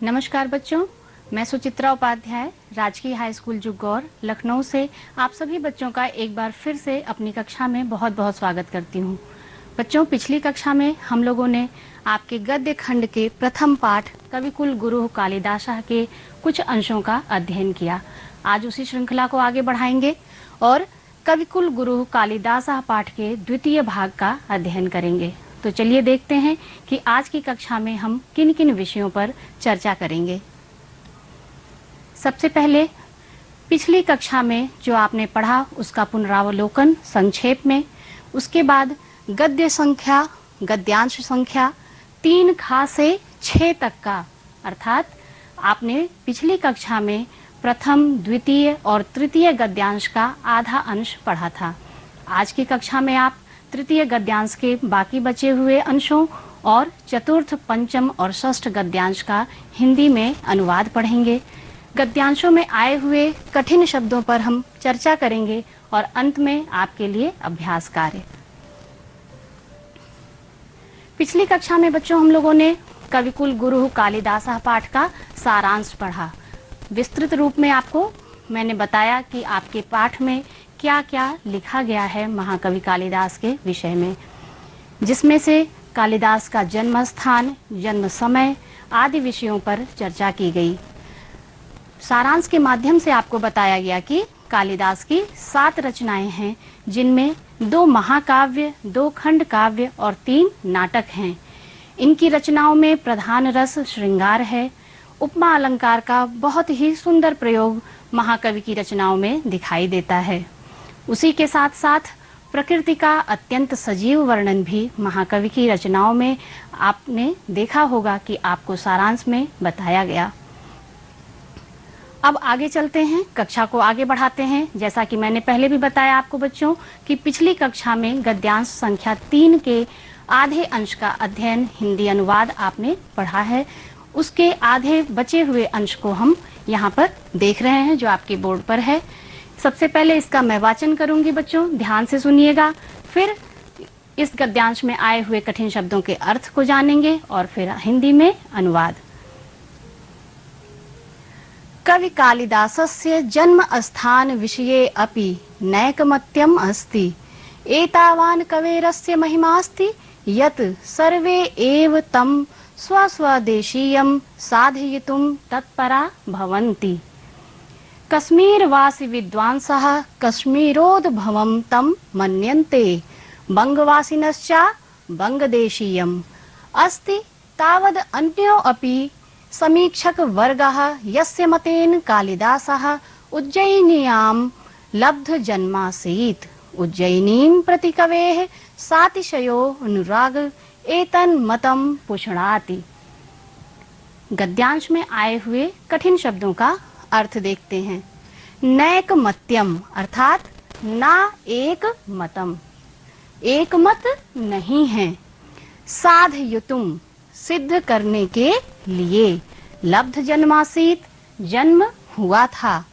नमस्कार बच्चों, मैं सुचित्रा उपाध्याय राजकीय हाई स्कूल जुग्गौर लखनऊ से आप सभी बच्चों का एक बार फिर से अपनी कक्षा में बहुत बहुत स्वागत करती हूँ। बच्चों, पिछली कक्षा में हम लोगों ने आपके गद्य खंड के प्रथम पाठ कविकुल गुरु कालिदास के कुछ अंशों का अध्ययन किया। आज उसी श्रृंखला को आगे बढ़ाएंगे और कविकुल गुरु कालिदास पाठ के द्वितीय भाग का अध्ययन करेंगे। तो चलिए देखते हैं कि आज की कक्षा में हम किन किन विषयों पर चर्चा करेंगे। सबसे पहले पिछली कक्षा में जो आपने पढ़ा उसका पुनरावलोकन संक्षेप में, उसके बाद गद्य संख्या, गद्यांश संख्या 3 खा से 6 तक का, अर्थात आपने पिछली कक्षा में प्रथम, द्वितीय और तृतीय गद्यांश का आधा अंश पढ़ा था। आज की कक्षा में आप तृतीय गद्यांश के बाकी बचे हुए अंशों और चतुर्थ, पंचम और षष्ठ गद्यांश का हिंदी में अनुवाद पढ़ेंगे। गद्यांशों में आए हुए कठिन शब्दों पर हम चर्चा करेंगे और अंत में आपके लिए अभ्यास कार्य। पिछली कक्षा में बच्चों हम लोगों ने कविकुल गुरु कालिदास पाठ का सारांश पढ़ा। विस्तृत रूप में आपको मैंने बताया कि आपके पाठ में क्या क्या लिखा गया है महाकवि कालिदास के विषय में, जिसमें से कालिदास का जन्म स्थान, जन्म समय आदि विषयों पर चर्चा की गई। सारांश के माध्यम से आपको बताया गया कि कालिदास की 7 रचनाएं हैं, जिनमें 2 महाकाव्य, 2 खंड काव्य और 3 नाटक हैं। इनकी रचनाओं में प्रधान रस श्रृंगार है। उपमा अलंकार का बहुत ही सुंदर प्रयोग महाकवि की रचनाओं में दिखाई देता है। उसी के साथ साथ प्रकृति का अत्यंत सजीव वर्णन भी महाकवि की रचनाओं में आपने देखा होगा कि आपको सारांश में बताया गया। अब आगे चलते हैं, कक्षा को आगे बढ़ाते हैं। जैसा कि मैंने पहले भी बताया आपको बच्चों कि पिछली कक्षा में गद्यांश संख्या 3 के आधे अंश का अध्ययन, हिंदी अनुवाद आपने पढ़ा है। उसके आधे बचे हुए अंश को हम यहाँ पर देख रहे हैं, जो आपके बोर्ड पर है। सबसे पहले इसका मैं वाचन करूंगी बच्चों, ध्यान से सुनिएगा। फिर इस गद्यांश में आए हुए कठिन शब्दों के अर्थ को जानेंगे और फिर हिंदी में अनुवाद। कवि कालिदासस्य जन्म स्थान विषये अपि नैकमत्यम अस्ति। एतावान् कवेरस्य महिमास्ति यत् सर्वे एव तं स्वस्वदेशीयं साधयितुं तत्परा भवन्ति। कश्मीरवासी विद्वांसः कश्मीरोद्भवं तं मन्यन्ते। बंगवासिनश्च बंगदेशीयम् अस्ति। तावद् अन्यो अपि समीक्षक वर्गः यस्य मतेन कालिदासः उज्जयिन्यां लब्ध जन्मासीत्। उज्जयिनीं प्रति कवेः सातिशयो अनुराग एतन्मतं पुष्णाति। गद्यांश में आए हुए कठिन शब्दों का अर्थ देखते हैं। नैकमत्यम अर्थात ना एक मतम, एक मत नहीं है। साधयुतुम सिद्ध करने के लिए। लब्ध जन्मासीत जन्म हुआ था।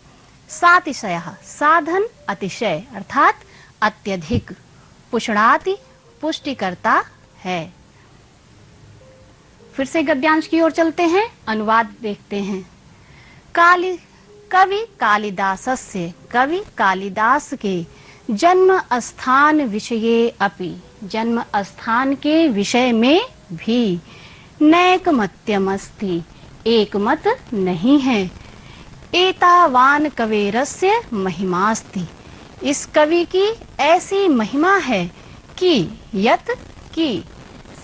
सातिशय साधन अतिशय अर्थात अत्यधिक। पुष्णाति पुष्टि करता है। फिर से गद्यांश की ओर चलते हैं, अनुवाद देखते हैं। कवि कालिदासस्य, कवि कालिदास के जन्म स्थान विषये अपि, जन्म स्थान के विषय में भी नैकमत्यम अस्ति, एक मत नहीं है। एतावान कवेरस्य महिमास्ति, इस कवि की ऐसी महिमा है कि यत कि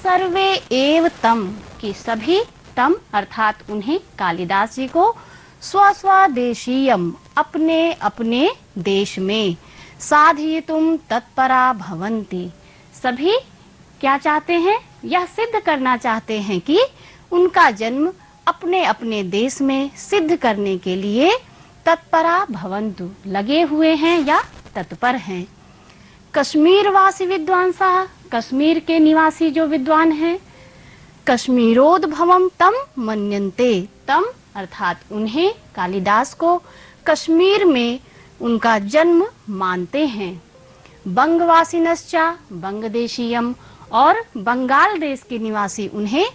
सर्वे एव तम, कि सभी, तम अर्थात उन्हें, कालिदास जी को, स्वस्वदेशीयम अपने अपने देश में, साधयितुम तत्परा भवन्ति, सभी क्या चाहते हैं, यह सिद्ध करना चाहते हैं कि उनका जन्म अपने अपने देश में सिद्ध करने के लिए तत्परा भवन्तु, लगे हुए हैं या तत्पर हैं। कश्मीरवासी विद्वांसा, कश्मीर के निवासी जो विद्वान हैं, कश्मीरोद्भवम तम मन्यन्ते, तम अर्थात उन्हें, कालिदास को, कश्मीर में उनका जन्म मानते हैं। बंगवासिनश्च बंगदेशीयम, और बंगाल देश के निवासी उन्हें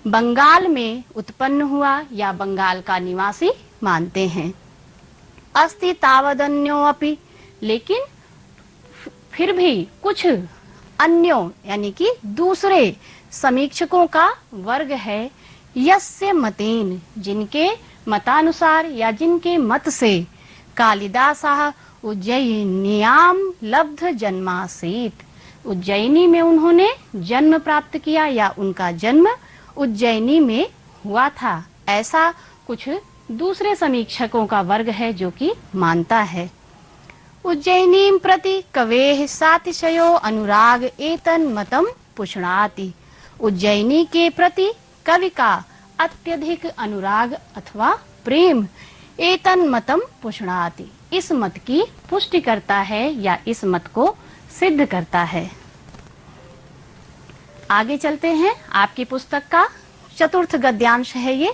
बंगाल में उत्पन्न हुआ या बंगाल का निवासी मानते हैं। अस्ति तावदन्योऽपि, लेकिन फिर भी कुछ अन्यों यानी कि दूसरे समीक्षकों का वर्ग है, यस्य मतेन, जिनके मतानुसार या जिनके मत से कालिदासः उज्जयिन्याम लब्ध जन्मासीत, उज्जयिनी में उन्होंने जन्म प्राप्त किया या उनका जन्म उज्जयिनी में हुआ था, ऐसा कुछ दूसरे समीक्षकों का वर्ग है जो कि मानता है। उज्जयिनीं प्रति कवेः सातिशयो अनुराग एतन मतम पुष्णाति, उज्जयिनी के प्रति कवि का अत्यधिक अनुराग अथवा प्रेम एतन मतम पुष्णाति, इस मत की पुष्टि करता है या इस मत को सिद्ध करता है। आगे चलते हैं। आपकी पुस्तक का चतुर्थ गद्यांश है ये।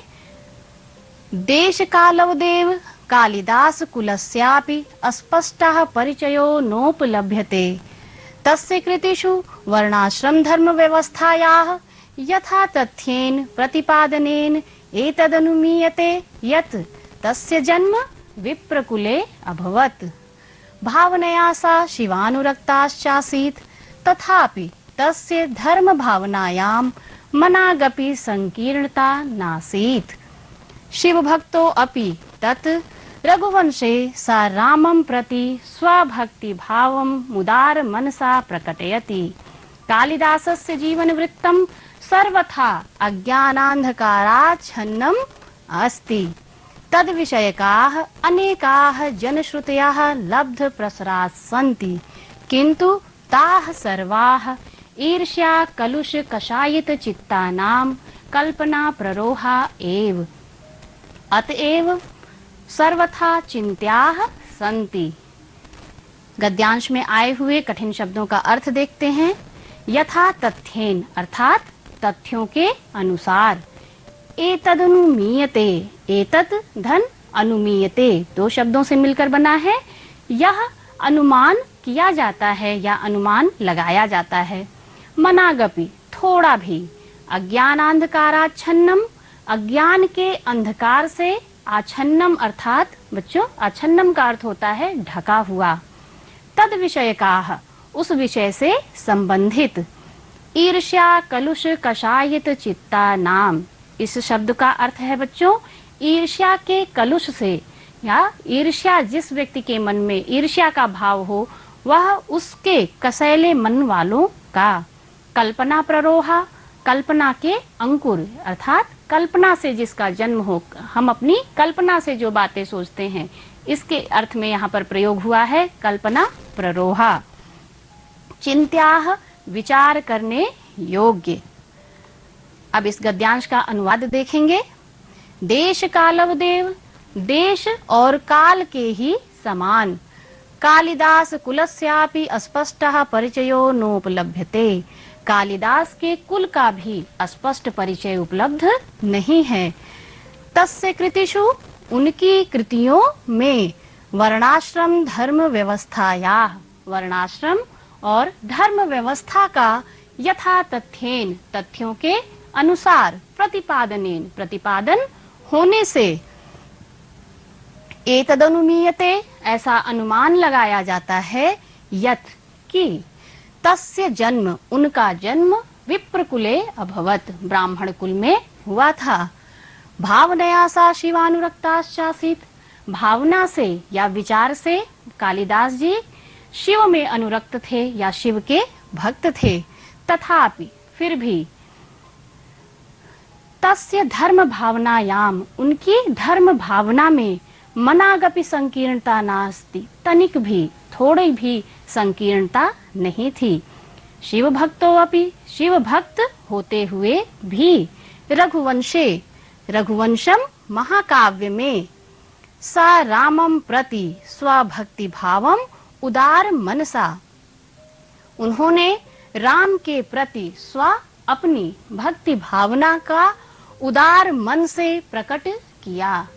देश कालवदेव कालिदास कुलस्यापि अस्पष्टः परिचयो नोपलभ्यते, तस्य कृतिषु वर्णाश्रम धर्म व्यवस्थायाः यथा तथ्येन प्रतिपादनेन एतदनुमीयते यत् तस्य जन्म विप्रकुले अभवत्। भावनया सा शिवानुरक्ताश्चासीत्, तथापि तस्य धर्म भावनायां मनागपि संकीर्णता नासीत्। शिवभक्तो अपि तत् रघुवंशे सा रामं प्रति स्वभक्ति भावं मुदार मनसा प्रकटयति। कालिदासस्य जीवनवृत्तं सर्वथा अज्ञानान्धकाराच्छन्नम् अस्ति। तद्विषयकाः अनेकाः जनश्रुतयः लब्धप्रसराः सन्ति, किन्तु ताः सर्वाः ईर्ष्या कलुष कषायित चित्तानां कल्पना प्ररोहा एव, अतएव सर्वथा चिंत्याः सन्ति। गद्यांश में आए हुए कठिन शब्दों का अर्थ देखते हैं। यथा तथ्येन अर्थात तथ्यों के अनुसार, एतदनुमीयते, एतत् धन अनुमीयते दो शब्दों से मिलकर बना है। यह अनुमान किया जाता है या अनुमान लगाया जाता है। मनागपि थोड़ा भी, अज्ञानांधकाराच्छन्नम अज्ञान के अंधकार से, आच्छन्नम अर्थात बच्चों आच्छन्नम का अर्थ होता है ढका हुआ। तद विषयकाः उस विषय से संबंधित, ईर्ष्या कलुष कषायित चित्ता नाम, इस शब्द का अर्थ है बच्चों ईर्ष्या के कलुष से, या ईर्ष्या जिस व्यक्ति के मन में ईर्ष्या का भाव हो वह उसके कसैले मन वालों का। कल्पना प्ररोहा, कल्पना के अंकुर अर्थात कल्पना से जिसका जन्म हो, हम अपनी कल्पना से जो बातें सोचते हैं, इसके अर्थ में यहाँ पर प्रयोग हुआ है कल्पना प्ररोहा। चिंत्याः विचार करने योग्य। अब इस गद्यांश का अनुवाद देखेंगे। देश कालवदेव, देश और काल के ही समान। कालिदास कुलस्यापि अस्पष्टः परिचयो नोपलभ्यते, कालिदास के कुल का भी स्पष्ट परिचय उपलब्ध नहीं है। तस्य कृतिषु उनकी कृतियों में वर्णाश्रम धर्म व्यवस्थाया, वर्णाश्रम और धर्म व्यवस्था का यथा तथ्येन तथ्यों के अनुसार, प्रतिपादनेन प्रतिपादन होने से, एतदनुमीयते ऐसा अनुमान लगाया जाता है, यत् कि तस्य जन्म उनका जन्म विप्रकुले अभवत ब्राह्मण कुल में हुआ था। भावनया सा शिवानुरक्ताश्चासीत्, भावना से या विचार से कालिदास जी शिव में अनुरक्त थे या शिव के भक्त थे। तथापि फिर भी तस्य धर्म भावनायाम उनकी धर्म भावना में मनागपि संकीर्णता नास्ति, तनिक भी थोड़ी भी संकीर्णता नहीं थी। शिव भक्तो अपि शिव भक्त होते हुए भी रघुवंशे रघुवंशम महाकाव्य में सा रामम प्रति स्वभक्ति भावम उदार मनसा, उन्होंने राम के प्रति स्व अपनी भक्ति भावना का उदार मन से प्रकट किया।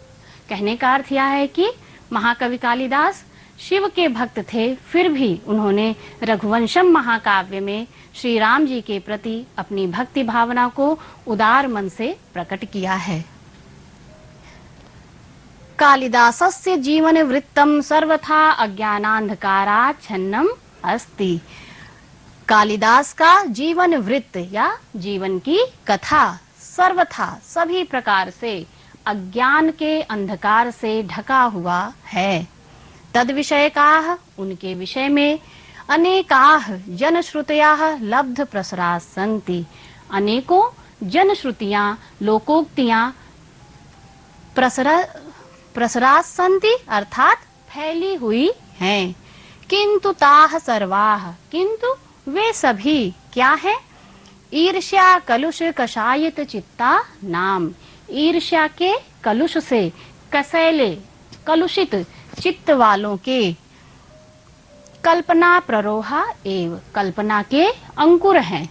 कहने का अर्थ यह है कि महाकवि कालिदास शिव के भक्त थे, फिर भी उन्होंने रघुवंशम महाकाव्य में श्री राम जी के प्रति अपनी भक्ति भावना को उदार मन से प्रकट किया है। कालिदासस्य जीवन वृत्तम सर्वथा अज्ञानांधकाराच्छन्नम अस्ति। कालिदास का जीवन वृत्त या जीवन की कथा सर्वथा सभी प्रकार से अज्ञान के अंधकार से ढका हुआ है। तद विषयकाः, उनके विषय में अनेकाः जनश्रुतयः लब्ध प्रसराः सन्ति। अनेकों जनश्रुतियां, लोकोक्तियां प्रसराः सन्ति अर्थात फैली हुई हैं। किंतु ताः सर्वाः, किंतु वे सभी क्या है? ईर्ष्या कलुष कषायित चित्ता नाम। ईर्ष्या के कलुष से कसैले कलुषित चित्त वालों के कल्पना प्ररोहा एव, कल्पना के अंकुर हैं।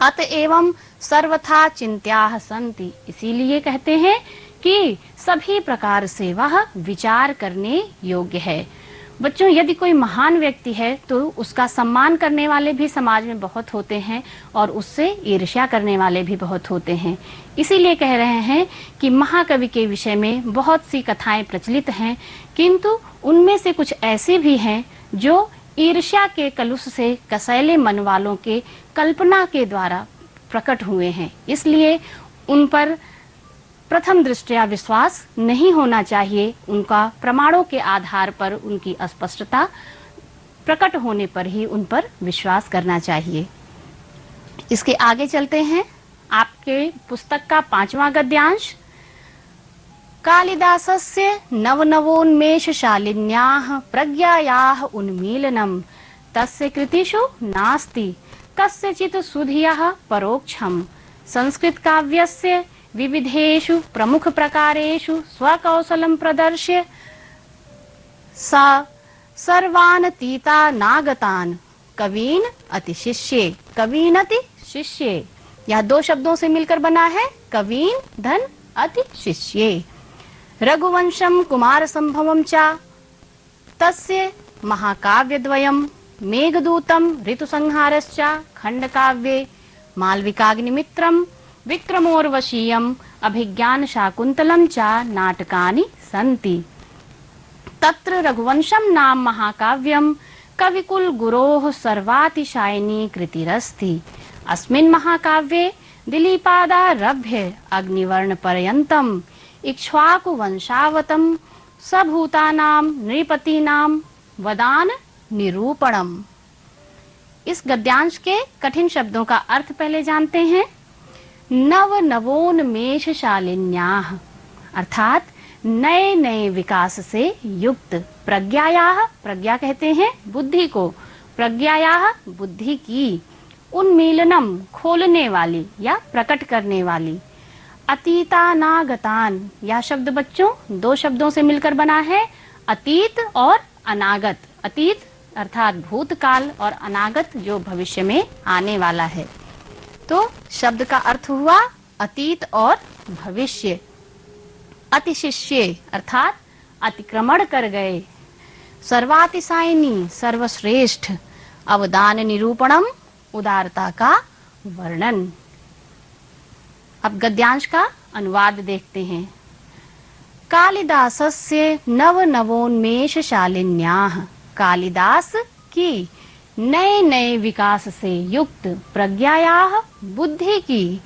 अतएवं सर्वथा चिंत्याः सन्ति, इसीलिए कहते हैं कि सभी प्रकार से वह विचार करने योग्य है। बच्चों, यदि कोई महान व्यक्ति है तो उसका सम्मान करने वाले भी समाज में बहुत होते हैं और उससे ईर्ष्या करने वाले भी बहुत होते हैं। इसीलिए कह रहे हैं कि महाकवि के विषय में बहुत सी कथाएं प्रचलित हैं, किंतु उनमें से कुछ ऐसे भी हैं जो ईर्ष्या के कलुष से कसैले मन वालों के कल्पना के द्वारा प्रकट हुए हैं। इसलिए उन पर प्रथम दृष्टया विश्वास नहीं होना चाहिए। उनका प्रमाणों के आधार पर उनकी अस्पष्टता प्रकट होने पर ही उन पर विश्वास करना चाहिए। इसके आगे चलते हैं। आपके पुस्तक का 5वां गद्यांश। कालिदासस्य नवनवोन्मेषशालिन्याः प्रज्ञायाः उन्मीलनम् तस्य कृतिषु नास्ति कस्यचित् सुधियः परोक्षम्। संस्कृत काव्यस्य विविधेषु प्रमुख प्रकारेषु स्वकौशलं प्रदर्श्य सा सर्वानतीतानागतान् कवीन अतिशिष्ये। कवीन अति शिष्ये, यह दो शब्दों से मिलकर बना है, कवीन धन अति शिष्ये। रघुवंशम कुमार संभवम चा तस्य महाकाव्यद्वयम् मेघदूतम ऋतुसंहारश्चा खंडकाव्ये मालविकाग्निमित्रम विक्रमोर्वशीयम अभिज्ञान शाकुंतलम चा नाटकानि सन्ति। तत्र रघुवंशम नाम महाकाव्यम कविकुल गुरोः सर्वातिशायिनी कृतिरस्ति। अस्मिन् महाकाव्ये दिलीपादारभ्य अग्निवर्ण पर्यन्तम इक्ष्वाकु वंशावतम सभूतानां नृपतीनां वदान निरूपणम। इस गद्यांश के कठिन शब्दों का अर्थ पहले जानते हैं। नवनवोन्मेषशालिन्याः अर्थात नए नए विकास से युक्त। प्रज्ञायाः, प्रज्ञा कहते हैं बुद्धि को, प्रज्ञायाः बुद्धि की। उन्मीलनम खोलने वाली या प्रकट करने वाली। अतीतानागतान, यह शब्द बच्चों दो शब्दों से मिलकर बना है, अतीत और अनागत। अतीत अर्थात भूतकाल और अनागत जो भविष्य में आने वाला है। तो शब्द का अर्थ हुआ अतीत और भविष्य। अतिशिष्य अर्थात अतिक्रमण कर गए। सर्वातिशायिनी सर्वश्रेष्ठ। अवदान निरूपणम उदारता का वर्णन। अब गद्यांश का अनुवाद देखते हैं। कालिदासस्य नवनवोन्मेषशालिन्याः, कालिदास की नए नए विकास से युक्त प्रज्ञायाः बुद्धि की।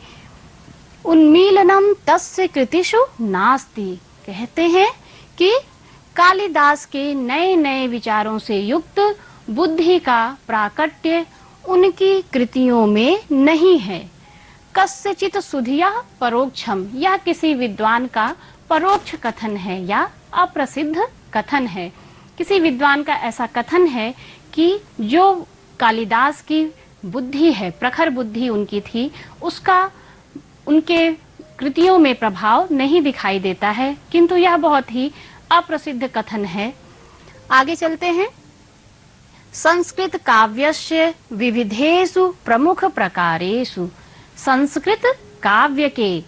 उन्मीलनम तस्य कृतिषु नास्ति, कहते हैं कि कालिदास के नए नए विचारों से युक्त बुद्धि का प्राकट्य उनकी कृतियों में नहीं है। कस्यचित् सुधियः परोक्षम, यह किसी विद्वान का परोक्ष कथन है या अप्रसिद्ध कथन है। किसी विद्वान का ऐसा कथन है कि जो कालिदास की बुद्धि है, प्रखर बुद्धि उनकी थी, उसका उनके कृतियों में प्रभाव नहीं दिखाई देता है, किंतु यह बहुत ही अप्रसिद्ध कथन है। आगे चलते हैं। संस्कृत काव्यस्य विविधेषु प्रमुख प्रकारेषु, संस्कृत काव्य के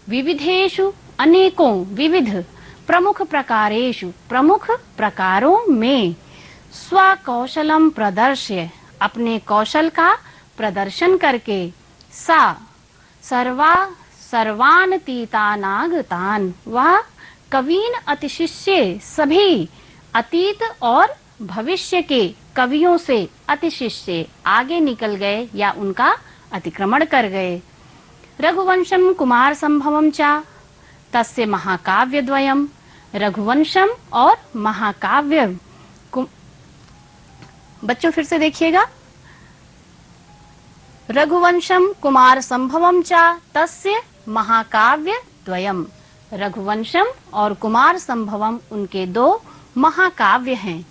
विविधेषु अनेकों विविध प्रमुख प्रकारेषु प्रमुख प्रकारों में स्वकौशलम प्रदर्श्य अपने कौशल का प्रदर्शन करके सा सर्वानतीतानागतान वह कवीन अतिशिष्य सभी अतीत और भविष्य के कवियों से अतिशिष्य आगे निकल गए या उनका अतिक्रमण कर गए। रघुवंशम कुमार संभवम चा तस्य महाकाव्य द्वयम। रघुवंशम और महाकाव्य, बच्चों फिर से देखिएगा, रघुवंशम कुमार संभवम चा तस्य महाकाव्य द्वयम। रघुवंशम और कुमार संभवम उनके दो महाकाव्य हैं।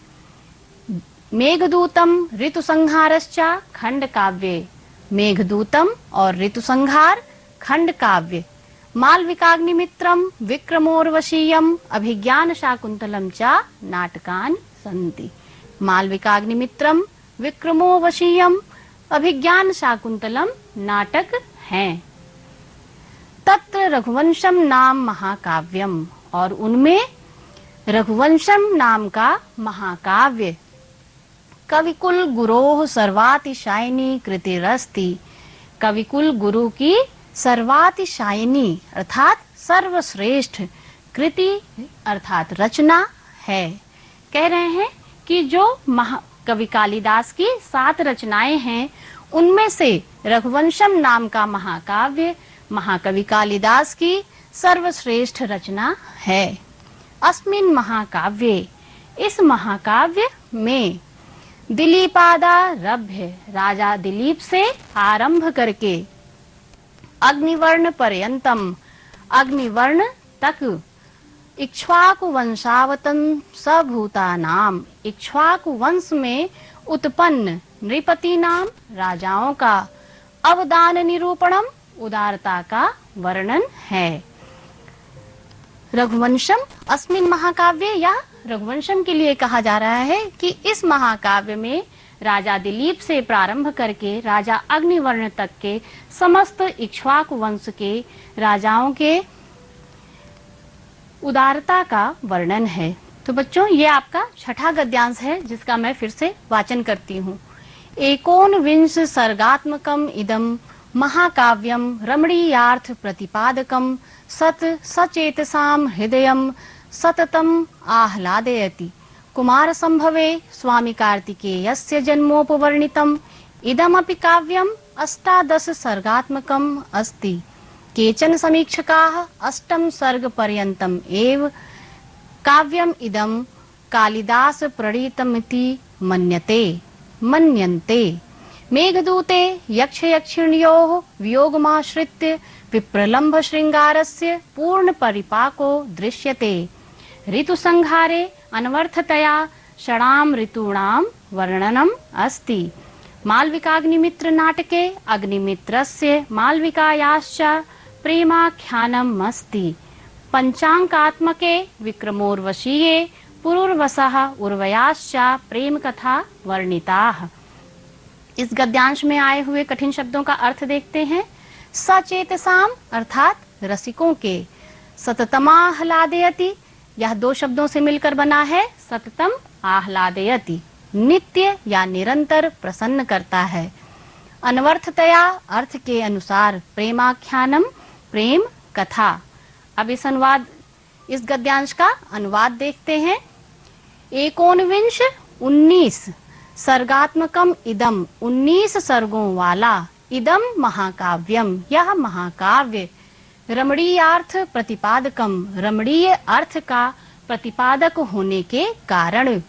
मेघदूतम ऋतुसंहारश्चा खंड काव्य। मेघदूतम और ऋतुसंहार खंड काव्य। मालविकाग्निमित्रम विक्रमोर्वशीयम अभिज्ञान शाकुंतलम चा नाटकानि सन्ति। मालविकाग्निमित्रम विक्रमोर्वशीयम अभिज्ञान शाकुंतलम नाटक हैं। तत्र रघुवंशम नाम महाकाव्यम और उनमें रघुवंशम नाम का महाकाव्य कविकुल गुरोः सर्वातिशायिनी कृतिरस्ति। कविकुल गुरु की सर्वातिशायिनी अर्थात सर्वश्रेष्ठ कृति अर्थात रचना है। कह रहे हैं कि जो कवि कालिदास की 7 रचनाएं हैं उनमें से रघुवंशम नाम का महाकाव्य महाकवि कालिदास की सर्वश्रेष्ठ रचना है। अस्मिन् महाकाव्ये, इस महाकाव्य में दिलीपादारभ्य राजा दिलीप से आरंभ करके अग्निवर्ण पर्यंतम अग्निवर्ण तक इक्ष्वाकु वंशावतन सभूतानाम इक्ष्वाकु वंश में उत्पन्न नृपति नाम राजाओं का अवदान निरूपणम उदारता का वर्णन है। रघुवंशम अस्मिन् महाकाव्य या रघुवंशम के लिए कहा जा रहा है कि इस महाकाव्य में राजा दिलीप से प्रारंभ करके राजा अग्निवर्ण तक के समस्त इक्ष्वाकु वंश के राजाओं के उदारता का वर्णन है। तो बच्चों ये आपका छठा गद्यांश है जिसका मैं फिर से वाचन करती हूँ। एकोनविंश सर्गात्मकम इदम महाकाव्यम रमणीयार्थ प्रतिपादकम सत सचेतसाम हृदयम सततम आह्लादयति। कुमार संभवे स्वामी कार्तिकेयस्य जन्मोपवर्णितम इदमपि काव्यम 18 सर्गात्मकम अस्ति। केचन समीक्षकाः 8 सर्ग पर्यन्तम एव काव्यम इदम कालिदास प्रणीतमिति मन्यन्ते। मेघदूते यक्षयक्षिण्योः वियोगमाश्रित्य विप्रलम्भ श्रृंगारस्य पूर्ण परिपाको दृश्यते। ऋतुसंहारे अनवर्थतया षडां ऋतूणां वर्णनम् अस्ति। मालविकाग्निमित्र नाटके अग्निमित्रस्य मालविकायाश्च प्रेमाख्यानम् अस्ति। पंचांकात्मके विक्रमोर्वशीये पुरुर्वसः उर्वयाश्च प्रेम कथा वर्णिताः। इस गद्यांश में आए हुए कठिन शब्दों का अर्थ देखते हैं। सचेतसाम अर्थात रसिकों के, सततमाह्लादयति यह 2 शब्दों से मिलकर बना है। सततम आह्लादयति नित्य या निरंतर प्रसन्न करता है। अनवर्थतया अर्थ के अनुसार प्रेमाख्यानम प्रेम कथा। अब इस गद्यांश का अनुवाद देखते हैं। एकोनविंश 19 सर्गात्मकम इदम 19 सर्गों वाला इदम महाकाव्यम यह महाकाव्य रमणीयार्थ प्रतिपादकम रमणीय अर्थ का प्रतिपादक होने के कारण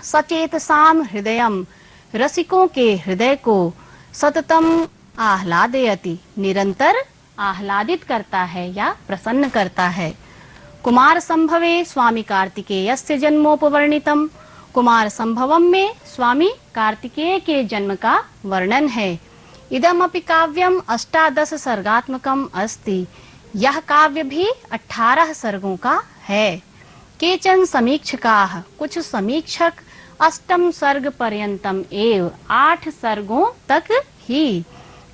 सचेतसाम हृदयम रसिकों के हृदय को सततम आह्लादयति निरंतर आह्लादित करता है या प्रसन्न करता है। कुमार संभवे स्वामी कार्तिकेयस्य जन्मोपवर्णितम कुमार संभवम में स्वामी कार्तिकेय के जन्म का वर्णन है। इदमपि काव्यम 18 सर्गात्मकम अस्ति यह काव्य भी 18 सर्गों का है। केचन समीक्षकाः कुछ समीक्षक 8 सर्ग पर्यंतम एव 8 सर्गों तक ही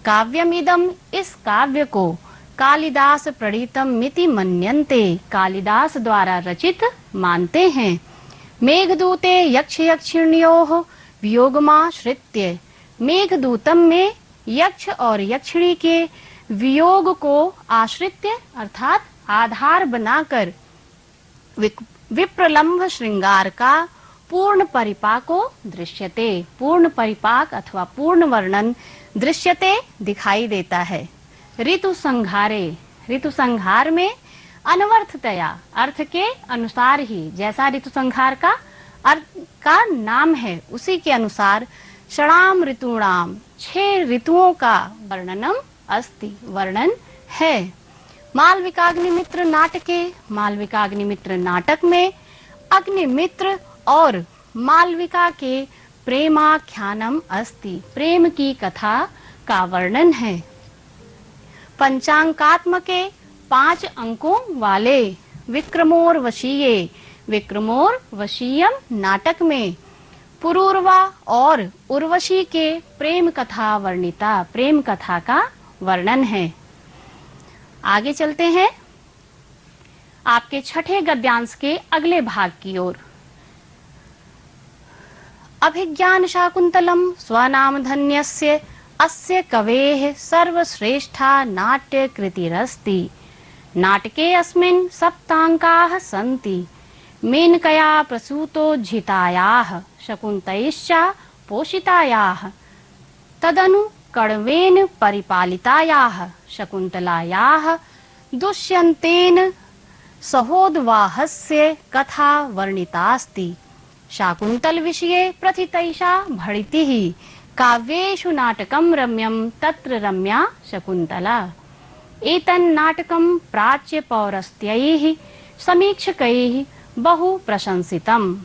काव्यम इदम इस काव्य को कालिदास प्रणीतम मिति मन्यन्ते, कालिदास द्वारा रचित मानते हैं। मेघदूते यक्ष यक्षिण्योः वियोगमाश्रित्य, मेघदूतम में यक्ष और यक्षिणी के वियोग को आश्रित्य अर्थात आधार बनाकर विप्रलंभ श्रृंगार का पूर्ण परिपाको दृश्यते, पूर्ण परिपाक अथवा पूर्ण वर्णन दृश्यते दिखाई देता है। ऋतु संहारे, ऋतु संहार में अनवर्थतया अर्थ के अनुसार ही, जैसा ऋतु संहार का अर्थ का नाम है उसी के अनुसार षडाम ऋतूणाम 6 ऋतुओं का वर्णनम अस्ति, वर्णन है। मालविकाग्निमित्र नाटके, मालविकाग्निमित्र नाटक में अग्निमित्र और मालविका के प्रेमाख्यानम अस्ति, प्रेम की कथा का वर्णन है। पंचांकात्मके 5 अंकों वाले विक्रमोर्वशीये, विक्रमोर्वशीयम नाटक में पुरूरवा और उर्वशी के प्रेम कथा वर्णिता, प्रेम कथा का वर्णन है। आगे चलते हैं आपके छठे गद्यांश के अगले भाग की ओर। अभिज्ञान शाकुंतलम स्वनाम धन्यस्य अस्य कवेः सर्वश्रेष्ठा नाट्य कृतिरस्ति। नाटके अस्मिन् सप्ताङ्काः सन्ति। मेनकया प्रसूतोज्झितायाः शकुन्तैश्च पोषितायाः तदनु कण्वेन परिपालितायाः शकुन्तलायाः दुष्यन्तेन सहोदवाहस्य कथा वर्णितास्ति। शाकुन्तल विषये प्रथितैषा भणितिः काव्येषु नाटकं रम्यं तत्र रम्या शकुन्तला। एतन्नाटकं प्राच्य पौरस्त्यैः समीक्षकैः बहु प्रशंसितम्।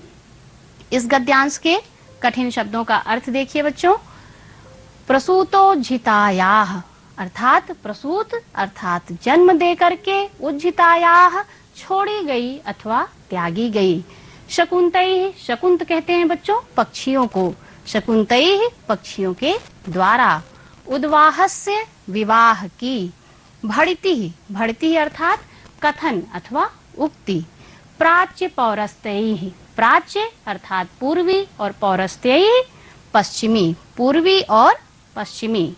इस गद्यांश के कठिन शब्दों का अर्थ देखिए बच्चों। प्रसूतोज्झितायाः अर्थात प्रसूत अर्थात जन्म दे करके, उज्झितायाः छोड़ी गई अथवा त्यागी गई। शकुन्तैः, शकुंत कहते हैं बच्चों पक्षियों को, शकुन्तैः पक्षियों के द्वारा। उद्वाहस्य विवाह की। भड़ितिः, भड़ितिः अर्थात कथन अथवा उक्ति। प्राच्य पौरस्त्यैः, प्राच्य अर्थात पूर्वी और पौरस्त्यैः पश्चिमी, पूर्वी और पश्चिमी।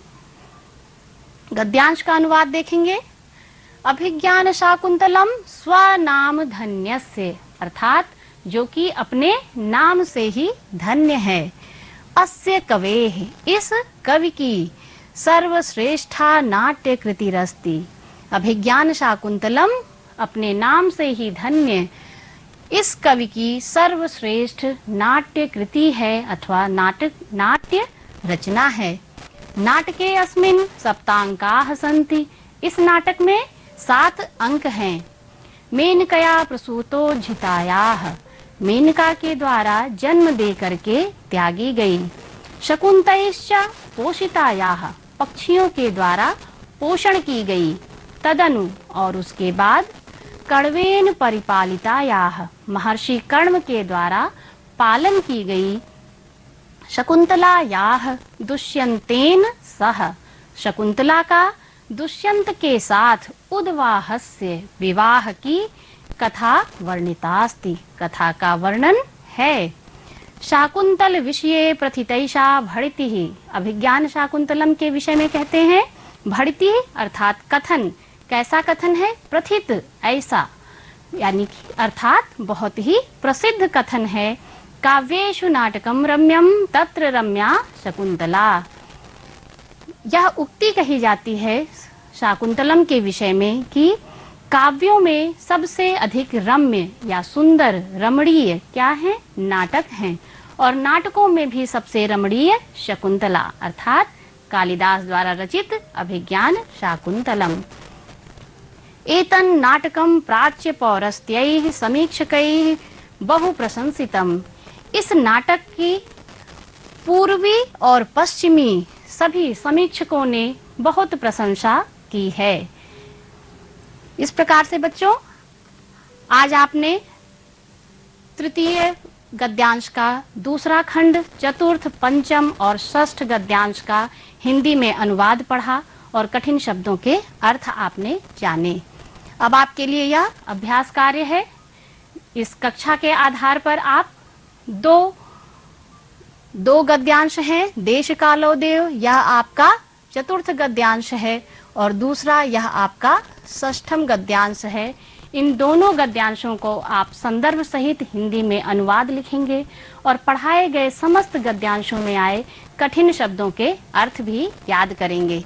गद्यांश का अनुवाद देखेंगे। अभिज्ञान शाकुंतलम स्वनाम धन्यस्य अर्थात जो कि अपने नाम से ही धन्य है। अस्य कवेः इस कवि की सर्वश्रेष्ठा नाट्य कृतिरस्ति। अभिज्ञान शाकुंतलम अपने नाम से ही धन्य इस कवि की सर्वश्रेष्ठ नाट्य कृति है अथवा नाट्य रचना है। नाटके अस्मिन् सप्तांकाः सन्ति। इस नाटक में 7 अंक हैं। मेनकया प्रसूतोज्झितायाः मेनका के द्वारा जन्म दे करके त्यागी गई। शकुन्तैश्च पोषितायाः पक्षियों के द्वारा पोषण की गई। तदनु और उसके बाद कण्वेन परिपालितायाः महर्षि कण्व के द्वारा पालन की गई। शकुन्तलायाः दुष्यन्तेन सह शकुन्तला का दुष्यंत के साथ उद्वाहस्य विवाह की कथा वर्णितास्ति, कथा का वर्णन है। शाकुंतल विषये प्रथितैषा भड़ितिः अभिज्ञान शाकुंतलम के विषय में कहते हैं भड़ितिः अर्थात कथन। कैसा कथन है? प्रथित ऐसा, यानी कि अर्थात बहुत ही प्रसिद्ध कथन है। काव्येषु नाटकम रम्यम तत्र रम्या शकुंतला। यह उक्ति कही जाती है शाकुंतलम के विषय में कि काव्यों में सबसे अधिक रम्य या सुंदर रमणीय क्या है? नाटक हैं। और नाटकों में भी सबसे रमणीय शकुंतला अर्थात कालिदास द्वारा रचित अभिज्ञान शाकुंतलम। एतन् नाटकम प्राच्य पौरस्त्यैः समीक्षकैः बहु प्रशंसितम। इस नाटक की पूर्वी और पश्चिमी सभी समीक्षकों ने बहुत प्रशंसा की है। इस प्रकार से बच्चों आज आपने तृतीय गद्यांश का दूसरा खंड, चतुर्थ, पंचम और षष्ठ गद्यांश का हिंदी में अनुवाद पढ़ा और कठिन शब्दों के अर्थ आपने जाने। अब आपके लिए यह अभ्यास कार्य है। इस कक्षा के आधार पर आप दो गद्यांश हैं, देश कालोदेव, यह आपका चतुर्थ गद्यांश है और दूसरा यह आपका षष्ठम गद्यांश है। इन दोनों गद्यांशों को आप संदर्भ सहित हिंदी में अनुवाद लिखेंगे और पढ़ाए गए समस्त गद्यांशों में आए कठिन शब्दों के अर्थ भी याद करेंगे।